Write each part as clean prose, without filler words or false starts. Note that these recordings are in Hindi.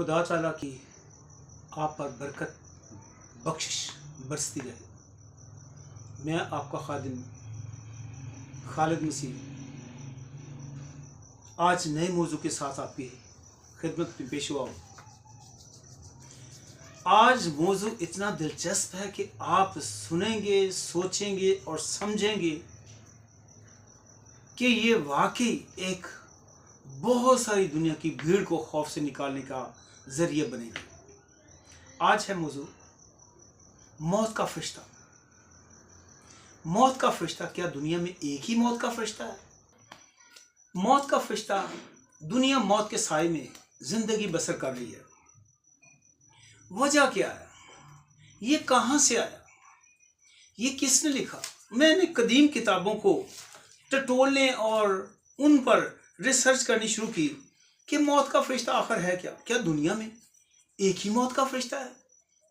खुदा ताला की आप पर बरकत बख्शिश बरसती रहे। मैं आपका खादिम खालिद मसीह आज नए मौजू के साथ आपकी खिदमत में पेश हुआ हूँ। आज मौजू इतना दिलचस्प है कि आप सुनेंगे, सोचेंगे और समझेंगे कि ये वाकई एक बहुत सारी दुनिया की भीड़ को खौफ से निकालने का जरिया बनेगी। आज है मौजू मौत का फरिश्ता। मौत का फरिश्ता, क्या दुनिया में एक ही मौत का फरिश्ता है? मौत का फरिश्ता, दुनिया मौत के साए में जिंदगी बसर कर रही है। वजह क्या है? ये कहां से आया? ये किसने लिखा? मैंने कदीम किताबों को टटोलने और उन पर रिसर्च करनी शुरू की कि मौत का फरिश्ता आखिर है क्या? क्या दुनिया में एक ही मौत का फरिश्ता है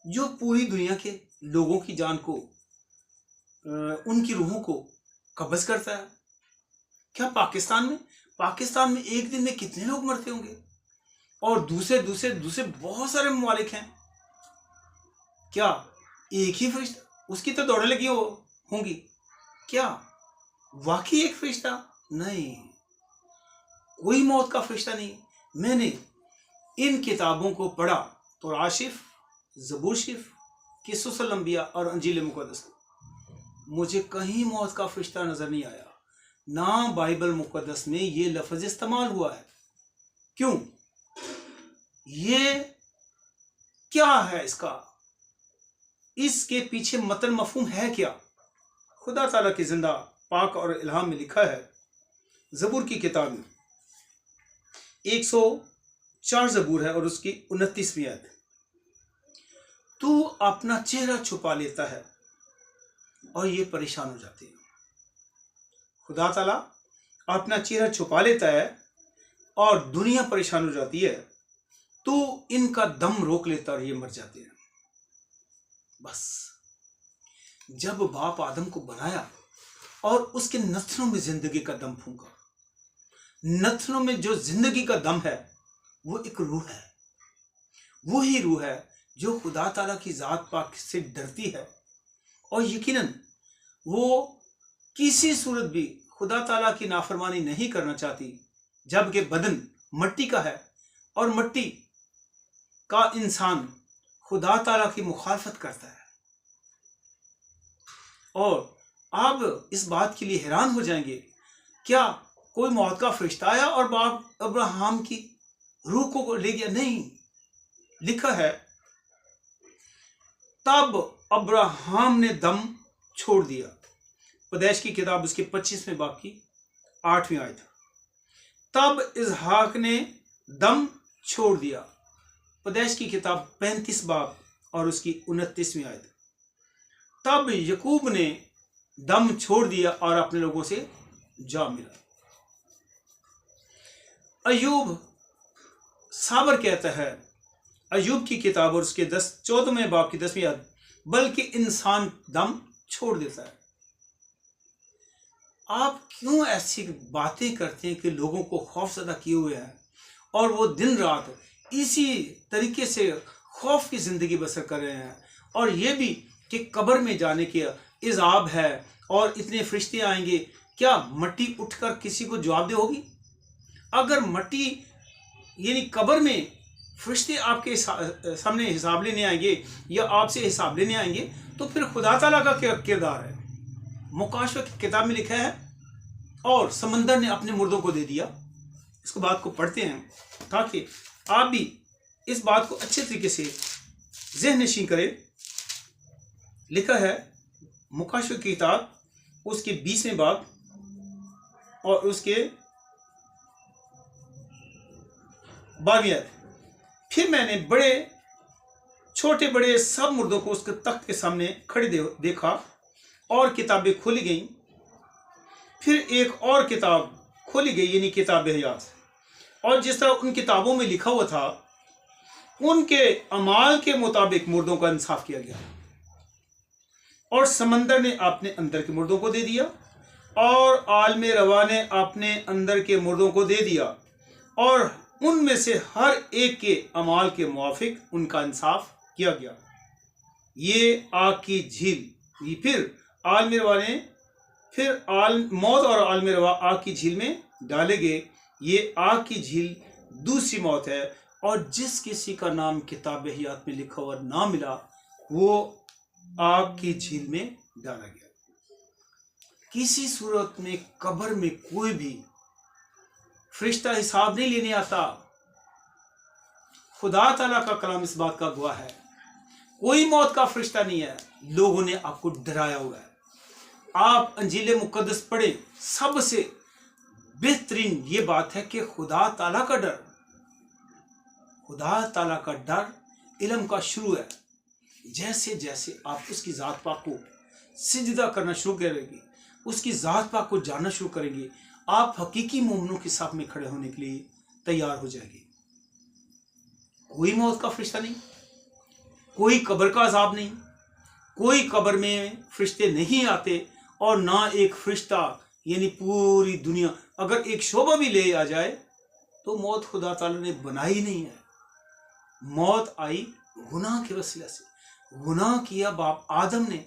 जो पूरी दुनिया के लोगों की जान को, उनकी रूहों को कब्ज करता है? क्या पाकिस्तान में एक दिन में कितने लोग मरते होंगे? और दूसरे दूसरे दूसरे बहुत सारे ममालिक हैं। क्या एक ही फरिश्ता? उसकी तो दौड़े लगी होंगी। क्या वाकई एक फरिश्ता? नहीं, कोई मौत का फरिश्ता नहीं। मैंने इन किताबों को पढ़ा तो आशिफ, ज़बूर शरीफ, क़िससुल अंबिया और अंजील मुक़द्दस को, मुझे कहीं मौत का फरिश्ता नजर नहीं आया। ना बाइबल मुक़द्दस में ये लफ्ज़ इस्तेमाल हुआ है। क्यों? ये क्या है? इसके पीछे मतन मफहूम है क्या? खुदा ताला की जिंदा पाक और इल्हाम में लिखा है, ज़बूर की किताब में 104 ज़बूर है और उसकी 29वीं आयत, तू अपना चेहरा छुपा लेता है और ये परेशान हो जाते हैं। खुदा ताला अपना चेहरा छुपा लेता है और दुनिया परेशान हो जाती है। तो इनका दम रोक लेता और ये मर जाते हैं। बस जब बाप आदम को बनाया और उसके नथनों में जिंदगी का दम फूंका, नथनों में जो जिंदगी का दम है वो एक रूह है। वही रूह है जो खुदा ताला की जात पाक से डरती है और यकीनन वो किसी सूरत भी खुदा ताला की नाफरमानी नहीं करना चाहती। जबकि बदन मट्टी का है और मट्टी का इंसान खुदा ताला की मुखालफत करता है। और आप इस बात के लिए हैरान हो जाएंगे, क्या कोई मौत का फरिश्ता आया और बाप अब्राहम की रूह को ले गया? नहीं, लिखा है तब अब्राहम ने दम छोड़ दिया। पैदाइश की किताब उसके 25वें बाब की 8वीं आयत। तब इसहाक ने दम छोड़ दिया। पैदाइश की किताब 35 बाब और उसकी 29वीं आयत। तब यकूब ने दम छोड़ दिया और अपने लोगों से जा मिला। अयूब साबर कहता है, अयूब की किताब और उसके 14वें बाब की 10वीं आयत, बल्कि इंसान दम छोड़ देता है। आप क्यों ऐसी बातें करते हैं कि लोगों को खौफजदा किए हुए हैं और वो दिन रात इसी तरीके से खौफ की जिंदगी बसर कर रहे हैं? और ये भी कि कब्र में जाने के इज़ाब है और इतने फरिश्ते आएंगे। क्या मट्टी उठकर किसी को जवाब दे होगी? अगर मट्टी यानी कब्र में फरिश्ते आपके सामने हिसाब लेने आएंगे या आपसे हिसाब लेने आएंगे, तो फिर खुदा ताला का क्या किरदार है? मुकाशवा की किताब में लिखा है, और समंदर ने अपने मुर्दों को दे दिया। इसको बात को पढ़ते हैं ताकि आप भी इस बात को अच्छे तरीके से ज़हन नशीं करें। लिखा है मुकाशवा की किताब उसके 20वें बाब और उसके 12वीं आयत। फिर मैंने बड़े छोटे बड़े सब मुर्दों को उसके तख्त के सामने खड़े देखा और किताबें खोली गईं। फिर एक और किताब खोली गई, यानी किताब हयात, और जिस तरह उन किताबों में लिखा हुआ था उनके अमाल के मुताबिक मुर्दों का इंसाफ किया गया। और समंदर ने अपने अंदर के मुर्दों को दे दिया और आलम रवा ने अपने अंदर के मुर्दों को दे दिया और उनमें से हर एक के अमाल के मुआफिक उनका इंसाफ किया गया। ये आग की झील फिर मौत और आलम रवा आग की झील में डाले गए। ये आग की झील दूसरी मौत है, और जिस किसी का नाम किताब हयात में लिखा हुआ ना मिला वो आग की झील में डाला गया। किसी सूरत में कब्र में कोई भी फरिश्ता हिसाब नहीं लेने आता। खुदा ताला का कलाम इस बात का गवाह है, कोई मौत का फरिश्ता नहीं है। लोगों ने आपको डराया हुआ है। आप अंजील मुकद्दस पढ़े, सबसे बेहतरीन ये बात है कि खुदा ताला का डर इल्म का शुरू है। जैसे जैसे आप उसकी ज़ात पाक को सिजदा करना शुरू करेंगे, उसकी ज़ात पाक को जानना शुरू करेंगे, आप हकीकी मोमिनों के साथ में खड़े होने के लिए तैयार हो जाएंगे। कोई मौत का फरिश्ता नहीं, कोई कब्र का अजाब नहीं, कोई कब्र में फरिश्ते नहीं आते, और ना एक फरिश्ता यानी पूरी दुनिया अगर एक शोभा भी ले आ जाए तो मौत खुदा ताला ने बनाई नहीं है। मौत आई गुनाह के वसीले से, गुनाह किया बाप आदम ने,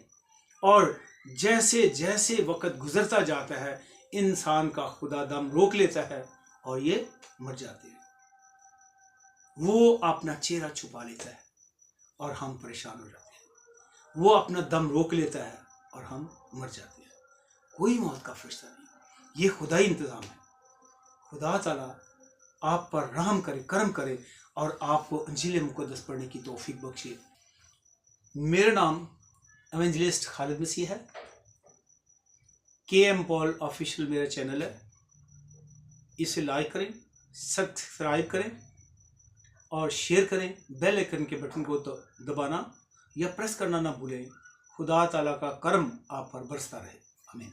और जैसे जैसे वक्त गुजरता जाता है इंसान का खुदा दम रोक लेता है और ये मर जाते हैं। वो अपना चेहरा छुपा लेता है और हम परेशान हो जाते हैं। वो अपना दम रोक लेता है और हम मर जाते हैं। कोई मौत का फरिश्ता नहीं, ये खुदाई इंतज़ाम है। खुदा ताला आप पर रहम करे, करम करे और आपको अंजील मुकद्दस पढ़ने की तौफीक बख्शे। मेरा नाम एवेंजलिस्ट खालिद मसीह है। KM पॉल ऑफिशियल मेरा चैनल है, इसे लाइक करें, सब्सक्राइब करें और शेयर करें। बेल आइकन के बटन को तो दबाना या प्रेस करना ना भूलें। खुदा ताला का करम आप पर बरसता रहे। आमीन।